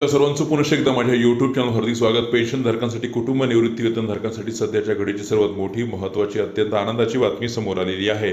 सर्वांचं पुनश्च एकदा माझ्या यूट्यूब चॅनल हार्दिक स्वागत। पेन्शन धारकांसाठी, कुटुंब निवृत्ती वेतन धारकांसाठी सध्याच्या घडीची सर्वात मोठी, महत्त्वाची, अत्यंत आनंदाची बातमी समोर आलेली आहे।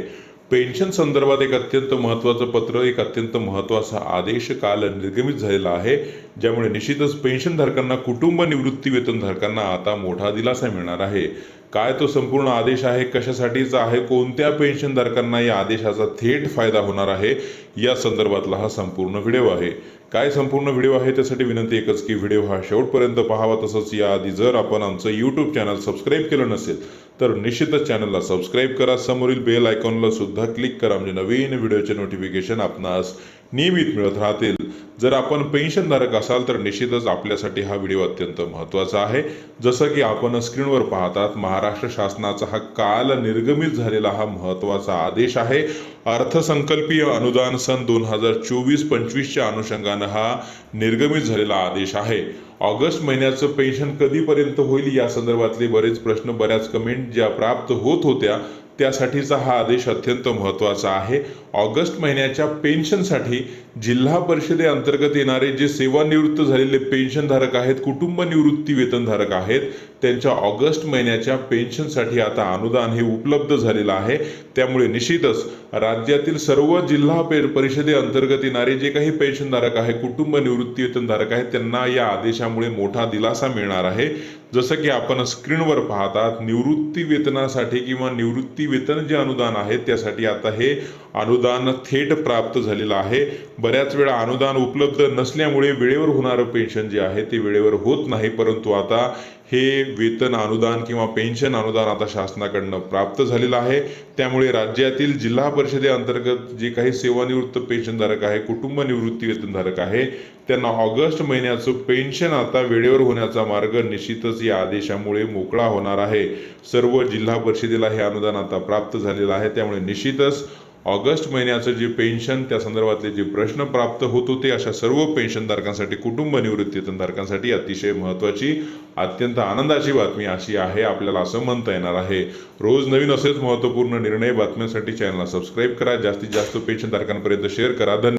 पेन्शन संदर्भात एक अत्यंत महत्त्वाचं पत्र, एक अत्यंत महत्त्वाचा आदेश काल निर्गमित झालेला आहे, ज्यामुळे निश्चितच पेन्शन धारकांना, कुटुंब निवृत्ती वेतन धारकांना आता मोठा दिलासा मिळणार आहे। काय तो संपूर्ण आदेश आहे, कशासाठीचा आहे, कोणत्या पेन्शन धारकांना या आदेशाचा थेट फायदा होणार आहे, या संदर्भातला हा संपूर्ण व्हिडिओ आहे। काय संपूर्ण व्हिडिओ आहे त्यासाठी विनंती एकच की व्हिडिओ हा शेवटपर्यंत पाहावा। तसंच याआधी जर आपण आमचं यूट्यूब चॅनल सबस्क्राईब केलं नसेल तर निश्चितच चॅनलला सबस्क्राईब करा, समोरील बेल आयकॉनला सुद्धा क्लिक करा, म्हणजे नवीन व्हिडिओचे नोटिफिकेशन आपणास नियमित मिळत राहतील। जर आपण पेन्शन धारक असाल तर निश्चितच आपल्यासाठी हा व्हिडिओ अत्यंत महत्त्वाचा आहे। जसं की आपण स्क्रीनवर पाहतात, महाराष्ट्र शासनाचा हा काल निर्गमित झालेला हा महत्त्वाचा आदेश आहे। अर्थसंकल्पीय अनुदान सन 2024-25च्या अनुषंगाने हा निर्गमित झालेला आदेश आहे। ऑगस्ट महिन्याचं पेन्शन कधीपर्यंत होईल या संदर्भातले बरेच प्रश्न, बऱ्याच कमेंट ज्या प्राप्त होत होत्या, त्यासाठीचा हा आदेश अत्यंत महत्त्वाचा आहे। ऑगस्ट महिन्याच्या पेन्शनसाठी जिल्हा परिषदेअंतर्गत येणारे जे सेवानिवृत्त झालेले पेन्शनधारक आहेत, कुटुंब निवृत्ती वेतनधारक आहेत, त्यांच्या ऑगस्ट महिन्याच्या पेन्शनसाठी आता अनुदान हे उपलब्ध झालेलं आहे। त्यामुळे निश्चितच राज्यातील सर्व जिल्हा परिषदेअंतर्गत येणारे जे काही पेन्शनधारक आहेत, कुटुंब निवृत्ती वेतनधारक आहेत, त्यांना या आदेशामुळे मोठा दिलासा मिळणार आहे। जसं की आपण स्क्रीनवर पाहतात, निवृत्ती वेतनासाठी किंवा निवृत्ती वेतन जे अनुदान आहे त्यासाठी आता हे अनुदान थेट प्राप्त झालेलं आहे। बऱ्याच वेळा अनुदान उपलब्ध नसल्यामुळे वेळेवर होणारं पेन्शन जे आहे ते वेळेवर होत नाही, परंतु आता हे वेतन अनुदान किंवा पेन्शन अनुदान आता शासनाकडनं प्राप्त झालेलं आहे। त्यामुळे राज्यातील जिल्हा परिषदेअंतर्गत जे काही सेवानिवृत्त पेन्शनधारक आहे, कुटुंब निवृत्ती वेतनधारक आहे, त्यांना ऑगस्ट महिन्याचं पेन्शन आता वेळेवर होण्याचा मार्ग निश्चितच या आदेशामुळे मोकळा होणार आहे। सर्व जिल्हा परिषदेला हे अनुदान आता प्राप्त झालेलं आहे। त्यामुळे निश्चितच ऑगस्ट महिन्याचं जे पेन्शन, त्या संदर्भातले जे प्रश्न प्राप्त होत होते, अशा सर्व पेन्शनधारकांसाठी, कुटुंब निवृत्ती वेतनधारकांसाठी अतिशय महत्त्वाची, अत्यंत आनंदाची बातमी अशी आहे, आपल्याला असं म्हणता येणार आहे। रोज नवीन असेच महत्त्वपूर्ण निर्णय बातम्यांसाठी चॅनलला सबस्क्राईब करा, जास्तीत जास्त पेन्शनधारकांपर्यंत शेअर करा। धन्यवाद।